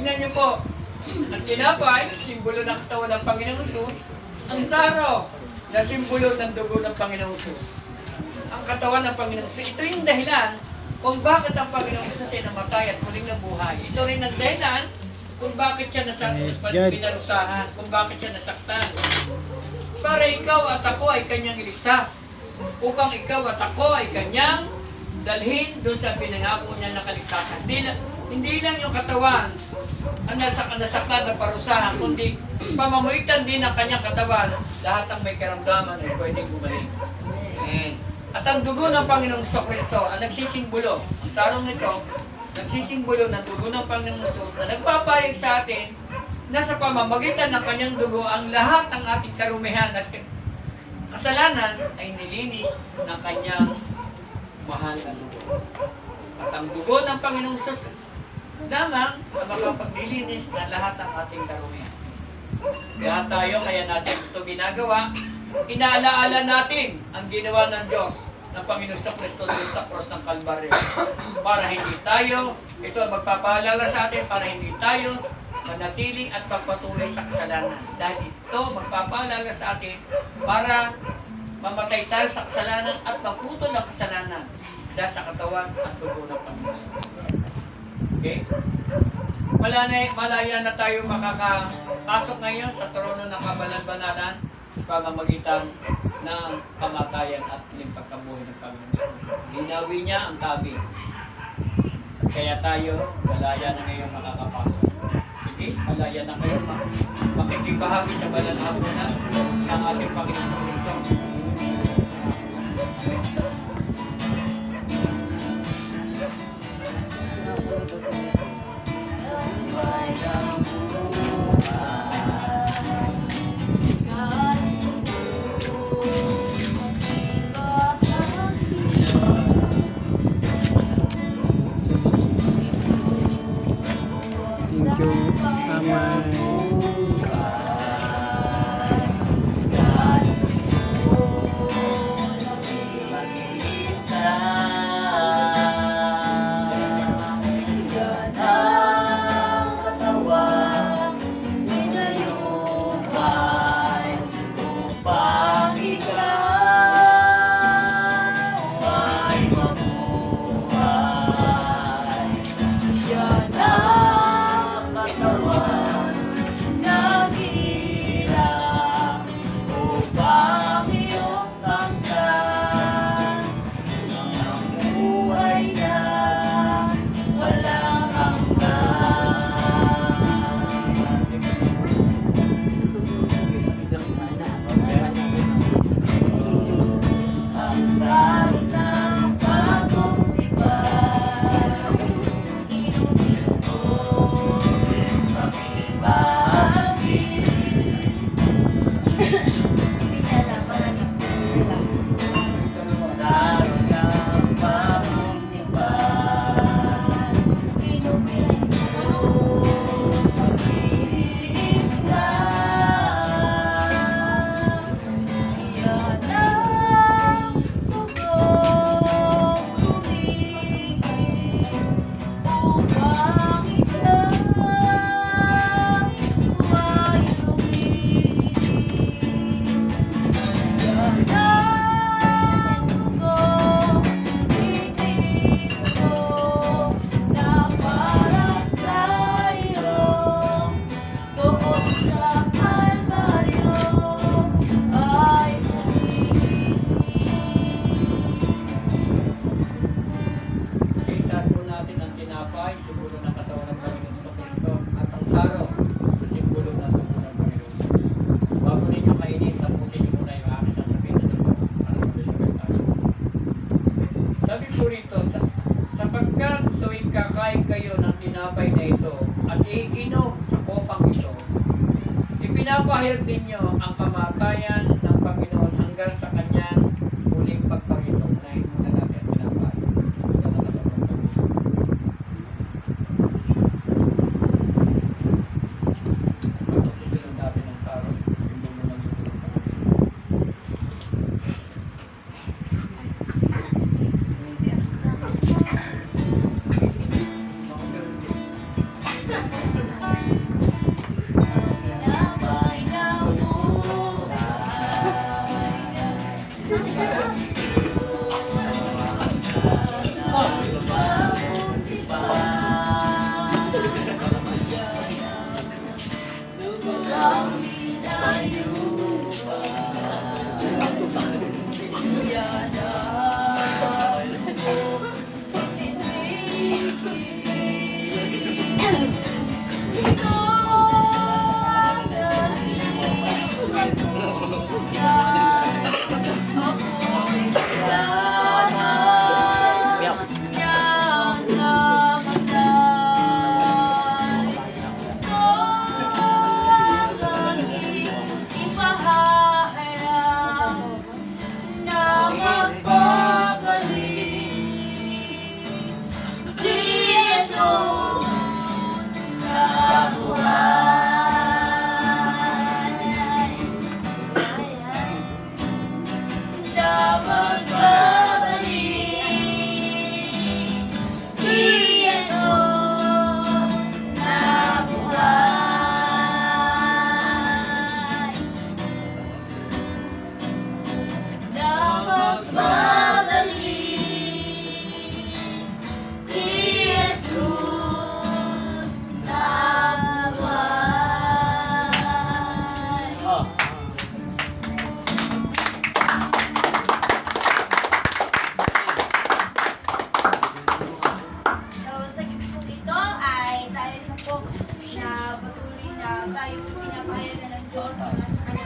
Tingnan niyo po, ang tinapay, simbolo ng katawan ng Panginoong Hesus. Ang saro, na simbolo ng dugo ng Panginoong Hesus. Ang katawan ng Panginoong Hesus. Ito yung dahilan kung bakit ang Panginoong Hesus ay namatay at muling nabuhay. Ito rin ang dahilan kung bakit siya pinarusahan, kung bakit siya nasaktan. Para ikaw at ako ay kanyang iligtas. Upang ikaw at ako ay kanyang dalhin doon sa pinangako niya na kaligtasan. Hindi lang yung katawan ang nasaktan na parusahan, kundi pamamagitan din ng kanyang katawan, lahat ang may karamdaman ay pwedeng gumaling. At ang dugo ng Panginoong Kristo ang nagsisimbolo, ang sarong nito, nagsisimbolo ng dugo ng Panginoong Hesus na nagpapayag sa atin na sa pamamagitan ng kanyang dugo ang lahat ng ating karumihan at kasalanan ay nilinis ng kanyang mahal na dugo. At ang dugo ng Panginoong Hesus lamang ang makapaglilinis ng lahat ng ating karumihan. Kaya natin ito ginagawa, inaalaala natin ang ginawa ng Diyos ng Panginoon sa Kristo sa cross ng Kalbaryo. Para hindi tayo, ito ang magpapaalala sa atin, para hindi tayo manatili at pagpatuloy sa kasalanan. Dahil ito magpapaalala sa atin para mamatay tayo sa kasalanan at maputol ang kasalanan dahil sa katawan at dugo ng Panginoon. Okay? Malaya na tayo makakapasok ngayon sa trono ng kabalan-banalan sa pamamagitan ng kamatayan at muling pagkabuhay ng Panginoon. Linawi niya ang tabi. Kaya tayo, malaya na ngayon makakapasok. Sige, malaya na kayo makikibahagi sa banal na hapunan ng ating Panginoon sa Kristo. Thank you, Amay. Ipinapahayag ninyo ang kamatayan ng Panginoon hanggang sa kanyang muling pagpangito. Unahin muna natin ang pinapahayag. Pagsusunod natin ang sarong, simbolo ng dugo ng Panginoon. po na patuloy na tayo pinapahayagan ng Diyos na sa kanya